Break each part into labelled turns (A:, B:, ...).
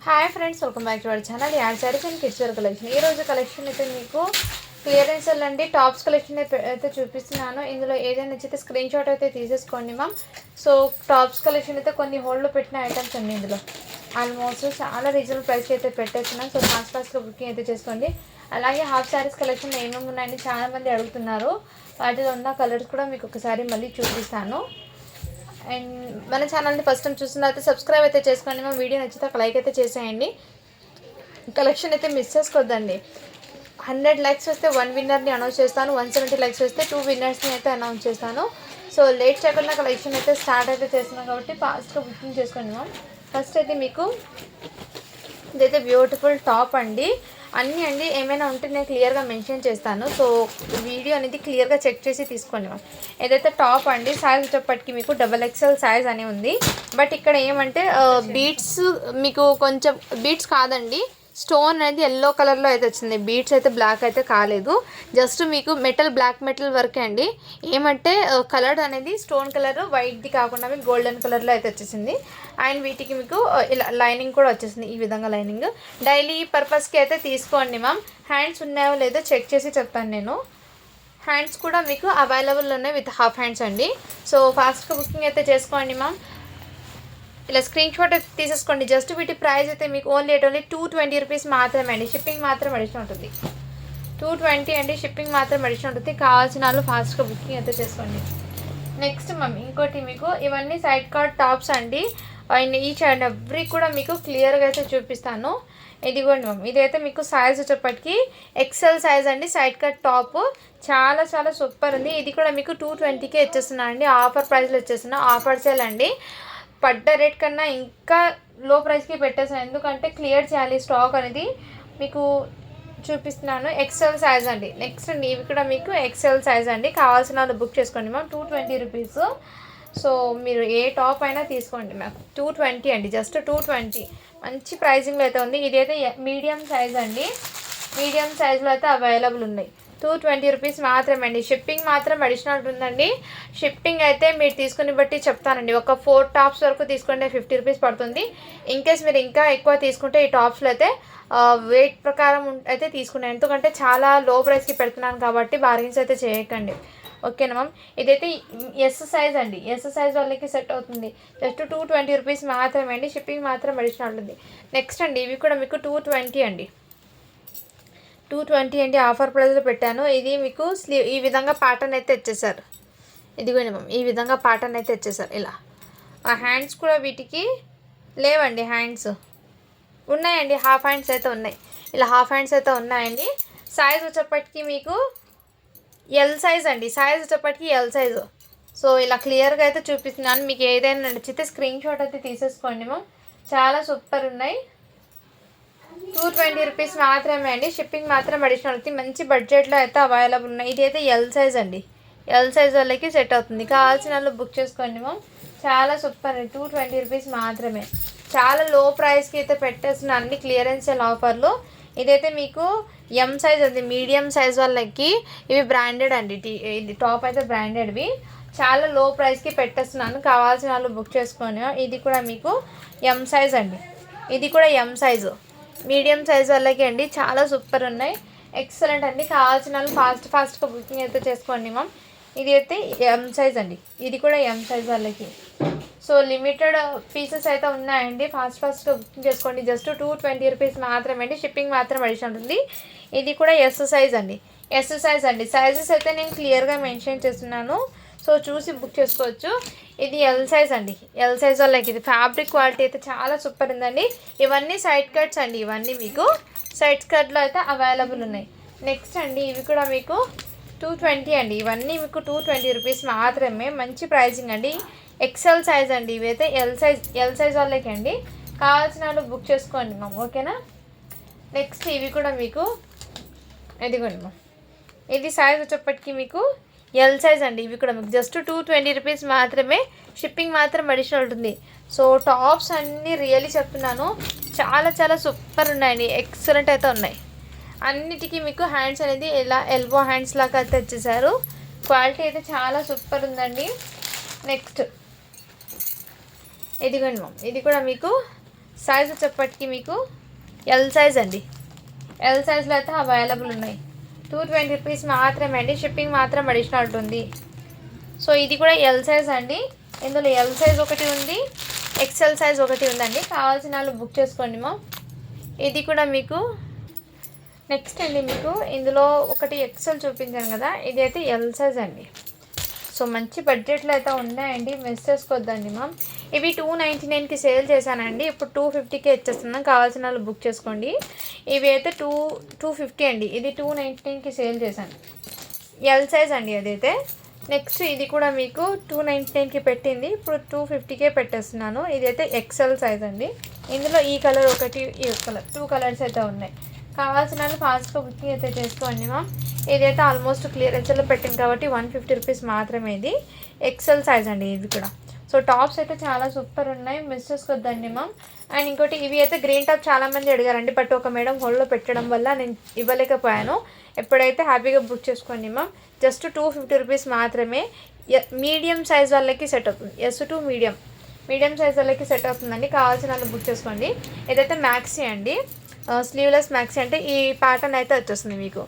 A: Hi friends, welcome back to our channel add saris and kids wear collection. ఈ రోజు collection అయితే మీకు clearance అండి టాప్స్ కలెక్షన్ అయితే చూపిస్తున్నాను. ఇందులో ఏదైనా నచ్చితే స్క్రీన్ షాట్ అయితే తీసేసుకోండి మ్యామ్. సో టాప్స్ కలెక్షన్ అయితే కొన్ని హోల్డ్లో పెట్టిన ఐటమ్స్ అండి. ఇందులో ఆల్మోస్ట్ చాలా రీజనబుల్ ప్రైస్కి అయితే పెట్టేస్తున్నాను. సో ఫాస్ట్గా బుకింగ్ అయితే చేసుకోండి. అలాగే హాఫ్ శారీస్ కలెక్షన్ ఏమేమి ఉన్నాయని చాలామంది అడుగుతున్నారు. వాటిలో ఉన్న కలర్స్ కూడా మీకు ఒకసారి మళ్ళీ చూపిస్తాను. అండ్ మన ఛానల్ని ఫస్ట్ టైం చూస్తున్నట్లయితే సబ్స్క్రైబ్ అయితే చేసుకోండి. మా వీడియో నచ్చితే ఒక లైక్ అయితే చేసేయండి. కలెక్షన్ అయితే మిస్ చేసుకోవద్దండి. 100 లైక్స్ వస్తే 1 విన్నర్ని అనౌన్స్ చేస్తాను. 170 లైక్స్ వస్తే 2 విన్నర్స్ని అయితే అనౌన్స్ చేస్తాను. సో లేట్ చేయకుండా కలెక్షన్ అయితే స్టార్ట్ అయితే చేస్తున్నాం కాబట్టి ఫాస్ట్గా బుకింగ్ చేసుకోండి మ్యామ్. ఫస్ట్ అయితే మీకు ఇదైతే బ్యూటిఫుల్ టాప్ అండి. అన్నీ అండి ఏమైనా ఉంటే నేను క్లియర్గా మెన్షన్ చేస్తాను. సో వీడియో అనేది క్లియర్గా చెక్ చేసి తీసుకోండి మ్యామ్. ఏదైతే టాప్ అండి సైజ్ వచ్చేప్పటికి మీకు XXL సైజ్ అని ఉంది. బట్ ఇక్కడ ఏమంటే బీట్స్ మీకు కొంచెం బీట్స్ కాదండి, స్టోన్ అనేది ఎల్లో కలర్లో అయితే వచ్చింది. బీట్స్ అయితే బ్లాక్ అయితే కాలేదు. జస్ట్ మీకు బ్లాక్ మెటల్ వరకే అండి. ఏమంటే కలర్ అనేది స్టోన్ కలర్ వైట్ది కాకుండా మీకు గోల్డెన్ కలర్లో అయితే వచ్చేసింది. అండ్ వీటికి మీకు ఇలా లైనింగ్ కూడా వచ్చేసింది. ఈ విధంగా లైనింగ్ డైలీ పర్పస్కి అయితే తీసుకోండి మ్యామ్. హ్యాండ్స్ ఉన్నాయో లేదో చెక్ చేసి చెప్తాను నేను. హ్యాండ్స్ కూడా మీకు అవైలబుల్ ఉన్నాయి విత్ హాఫ్ హ్యాండ్స్ అండి. సో ఫాస్ట్గా బుకింగ్ అయితే చేసుకోండి మ్యామ్. ఇలా స్క్రీన్ షాట్ అయితే తీసేసుకోండి. జస్ట్ వీటి ప్రైస్ అయితే మీకు ఓన్లీ 220 రూపీస్ మాత్రమే అండి. షిప్పింగ్ మాత్రం అడిషన్ ఉంటుంది. 220 అండి, షిప్పింగ్ మాత్రం అడిషన్ ఉంటుంది. కావాల్సిన వాళ్ళు ఫాస్ట్గా బుకింగ్ అయితే చేసుకోండి. నెక్స్ట్ మ్యామ్ ఇంకోటి మీకు ఇవన్నీ సైడ్ కార్డ్ టాప్స్ అండి. అండ్ ఈచ్ అండ్ ఎవ్రీ కూడా మీకు క్లియర్గా అయితే చూపిస్తాను. ఇదిగోండి మ్యామ్, ఇదైతే మీకు సైజ్ వచ్చేప్పటికి XL సైజ్ అండి. సైడ్ కట్ టాప్ చాలా చాలా సూపర్ ఉంది. ఇది కూడా మీకు 220కే ఇచ్చేస్తున్నా అండి. ఆఫర్ ప్రైస్లో ఇచ్చేస్తున్నా. ఆఫర్ సేల్ అండి. పడ్డ రేట్ కన్నా ఇంకా లో ప్రైస్కి పెట్టేసాను. ఎందుకంటే క్లియర్ చేయాలి స్టాక్ అనేది. మీకు చూపిస్తున్నాను. XL సైజ్ అండి. నెక్స్ట్ అండి ఇవి కూడా మీకు XL సైజ్ అండి. కావాల్సిన వాళ్ళు బుక్ చేసుకోండి మ్యామ్. 220 రూపీస్. సో మీరు ఏ టాప్ అయినా తీసుకోండి మ్యామ్. 220 అండి, జస్ట్ 220. మంచి ప్రైజింగ్లో అయితే ఉంది. ఇది అయితే మీడియం సైజ్ అండి. మీడియం సైజులో అయితే అవైలబుల్ ఉన్నాయి. 220 రూపీస్ మాత్రమే అండి. షిప్పింగ్ మాత్రం అడిషనల్ ఉంటుందండి. షిప్పింగ్ అయితే మీరు తీసుకుని బట్టి చెప్తానండి. ఒక 4 టాప్స్ వరకు తీసుకుంటే 50 రూపీస్ పడుతుంది. ఇన్కేస్ మీరు ఇంకా ఎక్కువ తీసుకుంటే ఈ టాప్స్లో అయితే వెయిట్ ప్రకారం అయితే తీసుకున్నాను. ఎందుకంటే చాలా లో ప్రైస్కి పెడుతున్నాను కాబట్టి బార్గెన్స్ అయితే చేయకండి. ఓకేనా మ్యామ్. ఇదైతే ఎస్ సైజ్ అండి. ఎస్ సైజ్ వాళ్ళకి సెట్ అవుతుంది. జస్ట్ 220 రూపీస్ మాత్రమే అండి. షిప్పింగ్ మాత్రం అడిషనల్ ఉంటుంది. నెక్స్ట్ అండి ఇవి కూడా మీకు 220 అండి. 220 అండి. ఆఫర్ ప్రైస్లో పెట్టాను. ఇది మీకు ఈ విధంగా ప్యాటర్న్ అయితే ఇచ్చేసారు. ఇదిగోండి మ్యామ్, ఈ విధంగా ప్యాటర్న్ అయితే ఇచ్చేసారు. ఇలా ఆ హ్యాండ్స్ కూడా వీటికి లేవండి. హ్యాండ్స్ ఉన్నాయండి, హాఫ్ హ్యాండ్స్ అయితే ఉన్నాయి. ఇలా హాఫ్ హ్యాండ్స్ అయితే ఉన్నాయండి. సైజ్ వచ్చేప్పటికి మీకు ఎల్ సైజ్ అండి. సైజ్ వచ్చేప్పటికి ఎల్ సైజు. సో ఇలా క్లియర్గా అయితే చూపిస్తున్నాను. మీకు ఏదైనా నచ్చితే స్క్రీన్ షాట్ అయితే తీసేసుకోండి మ్యామ్. చాలా సూపర్ ఉన్నాయి. 220 రూపీస్ మాత్రమే అండి. షిప్పింగ్ మాత్రం అడిషనల్ అవుతుంది. మంచి బడ్జెట్లో అయితే అవైలబుల్ ఉన్నాయి. ఇది అయితే ఎల్ సైజ్ అండి. ఎల్ సైజ్ వాళ్ళకి సెట్ అవుతుంది. కావాల్సిన వాళ్ళు బుక్ చేసుకోండి మ్యామ్. చాలా సూపర్ అండి. 220 రూపీస్ మాత్రమే. చాలా లో ప్రైస్కి అయితే పెట్టేస్తున్నాను అన్ని క్లియరెన్స్ ఆఫర్లు. ఇదైతే మీకు ఎం సైజ్ ఉంది. మీడియం సైజ్ వాళ్ళకి ఇవి బ్రాండెడ్ అండి. ఇది టాప్ అయితే బ్రాండెడ్వి. చాలా లో ప్రైస్కి పెట్టేస్తున్నాను. కావాల్సిన వాళ్ళు బుక్ చేసుకోండి. ఇది కూడా మీకు ఎం సైజ్ అండి. ఇది కూడా ఎం సైజు. మీడియం సైజ్ వాళ్ళకి అండి. చాలా సూపర్ ఉన్నాయి. ఎక్సలెంట్ అండి. కావాల్సిన వాళ్ళు ఫాస్ట్గా బుకింగ్ అయితే చేసుకోండి మ్యామ్. ఇది అయితే ఎం సైజ్ అండి. ఇది కూడా ఎం సైజ్ వాళ్ళకి. సో లిమిటెడ్ పీసెస్ అయితే ఉన్నాయండి. ఫాస్ట్గా బుకింగ్ చేసుకోండి. జస్ట్ 220 రూపీస్ మాత్రమే అండి. షిప్పింగ్ మాత్రం అడిషనల్ ఉంటుంది. ఇది కూడా ఎస్ సైజ్ అండి. ఎస్ సైజ్ అండి. సైజెస్ అయితే నేను క్లియర్గా మెన్షన్ చేస్తున్నాను. సో చూసి బుక్ చేసుకోవచ్చు. ఇది ఎల్ సైజ్ అండి. ఎల్ సైజ్ వాళ్ళకి ఇది ఫ్యాబ్రిక్ క్వాలిటీ అయితే చాలా సూపర్ ఉందండి. ఇవన్నీ సైడ్ కట్స్ అండి. ఇవన్నీ మీకు సైడ్ కట్లో అయితే అవైలబుల్ ఉన్నాయి. నెక్స్ట్ అండి ఇవి కూడా మీకు 220 అండి. ఇవన్నీ మీకు 220 రూపీస్ మాత్రమే. మంచి ప్రైజింగ్ అండి. XL సైజ్ అండి. ఇవైతే ఎల్ సైజ్ వాళ్ళకి అండి. కావాల్సిన వాళ్ళు బుక్ చేసుకోండి మ్యామ్. ఓకేనా. నెక్స్ట్ ఇవి కూడా మీకు ఇదిగోండి మ్యామ్. ఇది సైజ్ వచ్చేప్పటికి మీకు ఎల్ సైజ్ అండి. ఇవి కూడా మీకు జస్ట్ 220 రూపీస్ మాత్రమే. షిప్పింగ్ మాత్రం అడిషనల్ ఉంటుంది. సో టాప్స్ అన్నీ రియల్లీ చెప్తున్నాను. చాలా చాలా సూపర్ ఉన్నాయండి. ఎక్సలెంట్ అయితే ఉన్నాయి. అన్నిటికీ మీకు హ్యాండ్స్ అనేది ఇలా ఎల్బో హ్యాండ్స్ లాగా అయితే వచ్చేసారు. క్వాలిటీ అయితే చాలా సూపర్ ఉందండి. నెక్స్ట్ ఇదిగోండి మ్యామ్. ఇది కూడా మీకు సైజ్ వచ్చేప్పటికి మీకు ఎల్ సైజ్ అండి. ఎల్ సైజ్లో అయితే అవైలబుల్ ఉన్నాయి. 220 రూపీస్ మాత్రమే అండి. షిప్పింగ్ మాత్రం అడిషనల్ ఉంటుంది. సో ఇది కూడా ఎల్ సైజ్ అండి. ఇందులో ఎల్ సైజ్ ఒకటి ఉంది, ఎక్సెల్ సైజ్ ఒకటి ఉందండి. కావాల్సిన వాళ్ళు బుక్ చేసుకోండి మా. ఇది కూడా మీకు నెక్స్ట్ అండి. మీకు ఇందులో ఒకటి ఎక్సెల్ చూపించాను కదా, ఇది అయితే ఎల్ సైజ్ అండి. సో మంచి బడ్జెట్లో అయితే ఉన్నాయండి, మిస్ చేసుకోవద్దండి మ్యామ్. ఇవి 299కి సేల్ చేశానండి. ఇప్పుడు 250కి ఇచ్చేస్తున్నాను. కావాల్సిన వాళ్ళు బుక్ చేసుకోండి. ఇవి అయితే 250 అండి. ఇది 299కి సేల్ చేశాను. ఎల్ సైజ్ అండి అదైతే. నెక్స్ట్ ఇది కూడా మీకు 299కి పెట్టింది, ఇప్పుడు 250కే పెట్టేస్తున్నాను. ఇదైతే ఎక్సెల్ సైజ్ అండి. ఇందులో ఈ కలర్ ఒకటి, ఈ కలర్, 2 కలర్స్ అయితే ఉన్నాయి. కావాల్సిన వాళ్ళు ఫాస్ట్గా బుకింగ్ అయితే చేసుకోండి మ్యామ్. ఇదైతే ఆల్మోస్ట్ క్లియరెన్స్లో పెట్టింది కాబట్టి 150 రూపీస్ మాత్రమే. ఇది ఎక్సెల్ సైజ్ అండి ఇది కూడా. సో టాప్స్ అయితే చాలా సూపర్ ఉన్నాయి, మిస్ చేసుకోవద్దండి మ్యామ్. అండ్ ఇంకోటి ఇవి అయితే గ్రీన్ టాప్ చాలామంది అడిగారండి, బట్ ఒక మేడం హోల్డ్లో పెట్టడం వల్ల నేను ఇవ్వలేకపోయాను. ఎప్పుడైతే హ్యాపీగా బుక్ చేసుకోండి మ్యామ్. జస్ట్ 250 రూపీస్ మాత్రమే. మీడియం సైజ్ వాళ్ళకి సెట్ అవుతుంది. S2 మీడియం సైజ్ వాళ్ళకి సెట్ అవుతుందండి. కావాల్సిన వాళ్ళు బుక్ చేసుకోండి. ఇదైతే మ్యాక్సీ అండి, స్లీవ్లెస్ మ్యాక్సీ. అంటే ఈ ప్యాటర్న్ అయితే వచ్చేస్తుంది మీకు.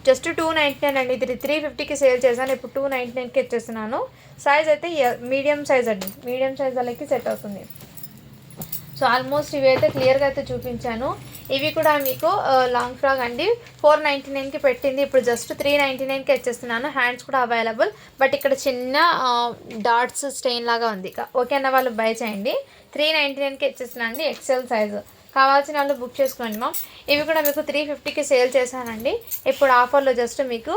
A: జస్ట్ 299 అండి. ఇది 350కి సేల్ చేశాను, ఇప్పుడు 299కి ఇచ్చేస్తున్నాను. సైజ్ అయితే మీడియం సైజ్ అండి. మీడియం సైజ్ వాళ్ళకి సెట్ అవుతుంది. సో ఆల్మోస్ట్ ఇవి అయితే క్లియర్గా అయితే చూపించాను. ఇవి కూడా మీకు లాంగ్ ఫ్రాక్ అండి. 499కి పెట్టింది, ఇప్పుడు జస్ట్ 399కి ఇచ్చేస్తున్నాను. హ్యాండ్స్ కూడా అవైలబుల్, బట్ ఇక్కడ చిన్న డాట్స్ స్టెయిన్ లాగా ఉంది. ఓకే అన్న వాళ్ళు బై చేయండి. 399కి ఇచ్చేస్తున్నాను అండి. XL size. కావాల్సిన వాళ్ళు బుక్ చేసుకోండి మ్యామ్. ఇవి కూడా మీకు 350కి సేల్ చేశానండి. ఇప్పుడు ఆఫర్లో జస్ట్ మీకు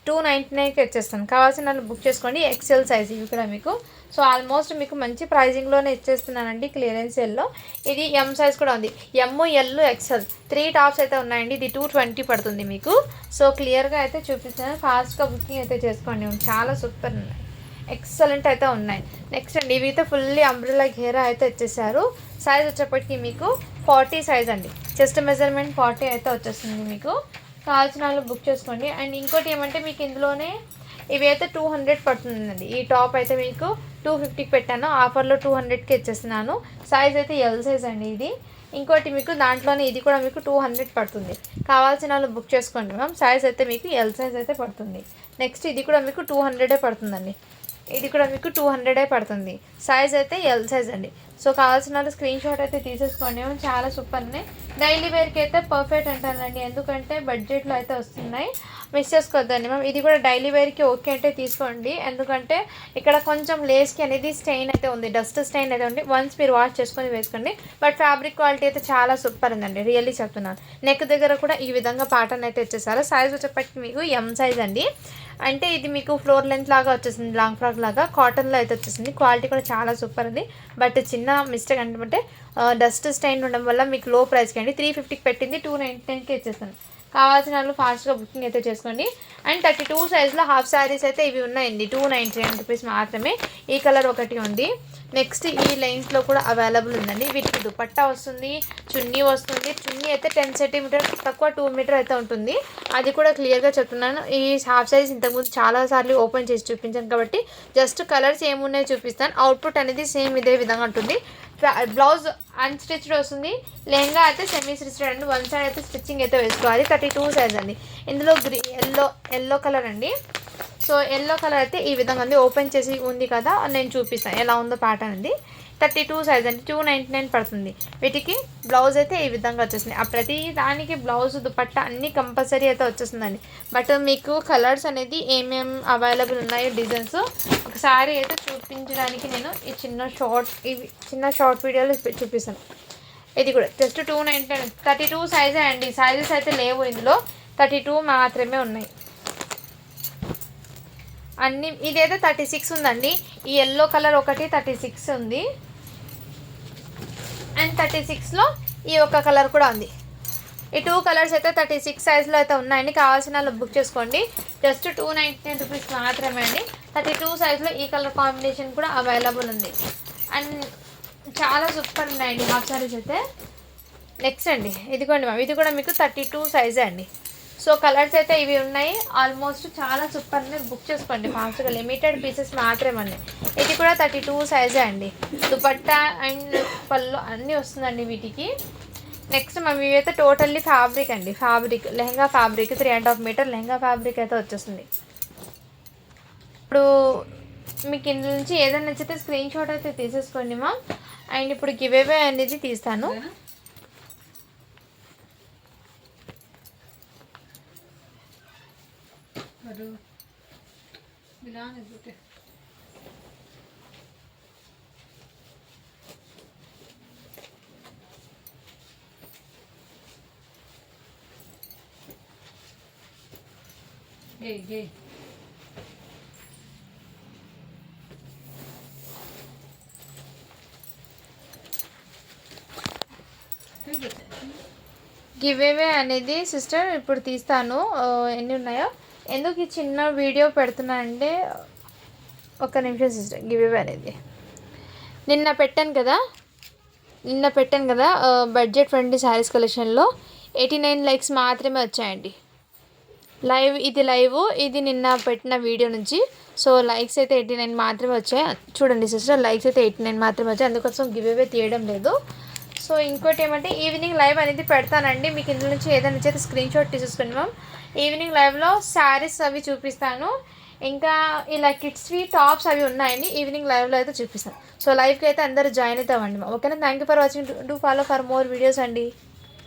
A: 299కి ఇచ్చేస్తాను. కావాల్సిన వాళ్ళు బుక్ చేసుకోండి. ఎక్సెల్ సైజ్ ఇవి కూడా మీకు. సో ఆల్మోస్ట్ మీకు మంచి ప్రైజింగ్లోనే ఇచ్చేస్తున్నానండి క్లియరెన్స్ సేల్లో. ఇది ఎం సైజ్ కూడా ఉంది. ఎమ్, ఎల్, ఎక్సెల్ 3 టాప్స్ అయితే ఉన్నాయండి. ఇది 220 పడుతుంది మీకు. సో క్లియర్గా అయితే చూపిస్తాను. ఫాస్ట్గా బుకింగ్ అయితే చేసుకోండి. చాలా సూపర్ ఉన్నాయి, ఎక్సలెంట్ అయితే ఉన్నాయి. నెక్స్ట్ అండి ఇవి అయితే ఫుల్లీ అంబ్రెల్లా ఘేరా అయితే ఇచ్చేసారు. సైజ్ వచ్చేప్పటికి మీకు 40 సైజ్ అండి. చెస్ట్ మెజర్మెంట్ 40 అయితే వచ్చేస్తుంది మీకు. కావాల్సిన వాళ్ళు బుక్ చేసుకోండి. అండ్ ఇంకోటి ఏమంటే మీకు ఇందులోనే ఇవి అయితే 200 పడుతుందండి. ఈ టాప్ అయితే మీకు 250కి పెట్టాను, ఆఫర్లో 200కి ఇచ్చేస్తున్నాను. సైజ్ అయితే ఎల్ సైజ్ అండి ఇది. ఇంకోటి మీకు దాంట్లోనే ఇది కూడా మీకు 200 పడుతుంది. కావాల్సిన వాళ్ళు బుక్ చేసుకోండి మ్యామ్. సైజ్ అయితే మీకు ఎల్ సైజ్ అయితే పడుతుంది. నెక్స్ట్ ఇది కూడా మీకు 200 పడుతుందండి. ఇది కూడా మీకు 200 పడుతుంది. సైజ్ అయితే ఎల్ సైజ్ అండి. సో కావాల్సిన వాళ్ళు స్క్రీన్ షాట్ అయితే తీసేసుకోండి. చాలా సూపర్ ఉన్నాయి. డైలీ వేర్కి అయితే పర్ఫెక్ట్ అంటానండి, ఎందుకంటే బడ్జెట్లో అయితే వస్తున్నాయి. మిస్ చేసుకోవద్దండి మ్యామ్. ఇది కూడా డైలీ వేర్కి ఓకే అంటే తీసుకోండి, ఎందుకంటే ఇక్కడ కొంచెం లేస్కి అనేది స్టెయిన్ అయితే ఉంది, డస్ట్ స్టెయిన్ అయితే ఉంది. వన్స్ మీరు వాష్ చేసుకొని వేసుకోండి. బట్ ఫ్యాబ్రిక్ క్వాలిటీ అయితే చాలా సూపర్ ఉందండి, రియల్లీ చెప్తున్నాను. నెక్ దగ్గర కూడా ఈ విధంగా ప్యాటర్న్ అయితే ఇచ్చేసారు. సైజ్ వచ్చేప్పటికి మీకు ఎం సైజ్ అండి. అంటే ఇది మీకు ఫ్లోర్ లెంత్ లాగా వచ్చేసింది, లాంగ్ ఫ్రాక్ లాగా కాటన్లో అయితే వచ్చేసింది. క్వాలిటీ కూడా చాలా సూపర్ ఉంది. బట్ చిన్న మిస్టేక్ అంటే డస్ట్ స్టెయిన్ ఉండడం వల్ల మీకు లో ప్రైస్కి అండి. 350కి పెట్టింది, 299కి ఇచ్చేస్తాను. కావాల్సిన వాళ్ళు ఫాస్ట్గా బుకింగ్ అయితే చేసుకోండి. అండ్ 32 సైజ్లో హాఫ్ శారీస్ అయితే ఇవి ఉన్నాయండి. 299 రూపీస్ మాత్రమే. ఈ కలర్ ఒకటి ఉంది. నెక్స్ట్ ఈ లైన్స్లో కూడా అవైలబుల్ ఉందండి. వీటికి దుపట్టా వస్తుంది, చున్నీ వస్తుంది. చున్నీ అయితే 10 సెంటీమీటర్ తక్కువ 2 మీటర్ అయితే ఉంటుంది. అది కూడా క్లియర్గా చెప్తున్నాను. ఈ హాఫ్ శారీస్ ఇంతకుముందు చాలాసార్లు ఓపెన్ చేసి చూపించాను కాబట్టి జస్ట్ కలర్స్ ఏమున్నాయో చూపిస్తాను. అవుట్పుట్ అనేది సేమ్ ఇదే విధంగా ఉంటుంది. బ్లౌజ్ అన్స్టిచ్డ్ వస్తుంది. లెహంగా అయితే సెమీ స్టిచ్డ్ అండి. వన్ సైడ్ అయితే స్టిచ్చింగ్ అయితే వేసుకోవాలి. 32 సైజ్ అండి. ఇందులో ఎల్లో కలర్ అండి. సో ఎల్లో కలర్ అయితే ఈ విధంగా ఉంది. ఓపెన్ చేసి ఉంది కదా, నేను చూపిస్తాను ఎలా ఉందో ప్యాటర్న్ ఉంది. 32 సైజ్ అండి. 299 పడుతుంది. వీటికి బ్లౌజ్ అయితే ఈ విధంగా వచ్చేసింది. ఆ ప్రతి దానికి బ్లౌజ్ దుపట్టా అన్నీ కంపల్సరీ అయితే వచ్చేస్తుందండి. బట్ మీకు కలర్స్ అనేది ఏమేమి అవైలబుల్ ఉన్నాయో డిజైన్స్ ఒకసారి అయితే చూపించడానికి నేను ఈ చిన్న షార్ట్ వీడియోలో చూపిస్తాను. ఇది కూడా జస్ట్ 299. 32 సైజే అండి. సైజెస్ అయితే లేవు ఇందులో, 32 మాత్రమే ఉన్నాయి అన్నీ. ఇదైతే 36 ఉందండి. ఈ ఎల్లో కలర్ ఒకటి 36 ఉంది. అండ్ 36లో ఈ ఒక కలర్ కూడా ఉంది. ఈ 2 కలర్స్ అయితే 36 సైజ్లో అయితే ఉన్నాయండి. కావాల్సిన వాళ్ళు బుక్ చేసుకోండి. జస్ట్ 299 రూపీస్ మాత్రమే అండి. 32 సైజ్లో ఈ కలర్ కాంబినేషన్ కూడా అవైలబుల్ ఉంది. అండ్ చాలా సూపర్ ఉన్నాయండి హాఫ్ సారీస్ అయితే. నెక్స్ట్ అండి ఇదిగోండి మ్యామ్, ఇది కూడా మీకు 32 సైజే అండి. సో కలర్స్ అయితే ఇవి ఉన్నాయి. ఆల్మోస్ట్ చాలా సూపర్ ఉన్నాయి. బుక్ చేసుకోండి ఫాస్ట్గా, లిమిటెడ్ పీసెస్ మాత్రమే. ఇది కూడా 32 సైజే అండి. దుపట్టా అండ్ పళ్ళు అన్నీ వస్తుందండి వీటికి. నెక్స్ట్ మేము ఇవైతే టోటల్లీ ఫ్యాబ్రిక్ అండి, fabric lehenga fabric 3.5 metre lehenga fabric అయితే వచ్చేస్తుంది. ఇప్పుడు మీకు ఇందులో నుంచి ఏదైనా నచ్చితే స్క్రీన్ షాట్ అయితే తీసేసుకోండి మా. అండ్ ఇప్పుడు గివ్ అవే అనేది తీస్తాను. గివ్ అవే అనేది సిస్టర్ ఇప్పుడు తీస్తాను. ఎన్ని ఉన్నాయో, ఎందుకు ఈ చిన్న వీడియో పెడుతున్నా అంటే, ఒక్క నిమిషం సిస్టర్. గివ్ అవే అనేది నిన్న పెట్టాను కదా బడ్జెట్ ఫ్రెండ్లీ శారీస్ కలెక్షన్లో 89 లైక్స్ మాత్రమే వచ్చాయండి. లైవ్ ఇది నిన్న పెట్టిన వీడియో నుంచి. సో లైక్స్ అయితే 89 మాత్రమే వచ్చాయి. చూడండి సిస్టర్, లైక్స్ అయితే 89 మాత్రమే వచ్చాయి. అందుకోసం గివ్ అవే తీయడం లేదు. సో ఇంకోటి ఏమంటే ఈవినింగ్ లైవ్ అనేది పెడతానండి. మీకు ఇందులో నుంచి ఏదైనా నచ్చితే స్క్రీన్ షాట్ తీసేసుకుని మ్యామ్. ఈవినింగ్ లైవ్లో శారీస్ అవి చూపిస్తాను. ఇంకా ఇలా కిడ్స్వి టాప్స్ అవి ఉన్నాయండి. ఈవినింగ్ లైవ్లో అయితే చూపిస్తాను. సో లైవ్కి అయితే అందరూ జాయిన్ అవుతామండి మ్యామ్. ఓకేనా? Thank you for watching. Do follow for more videos అండి.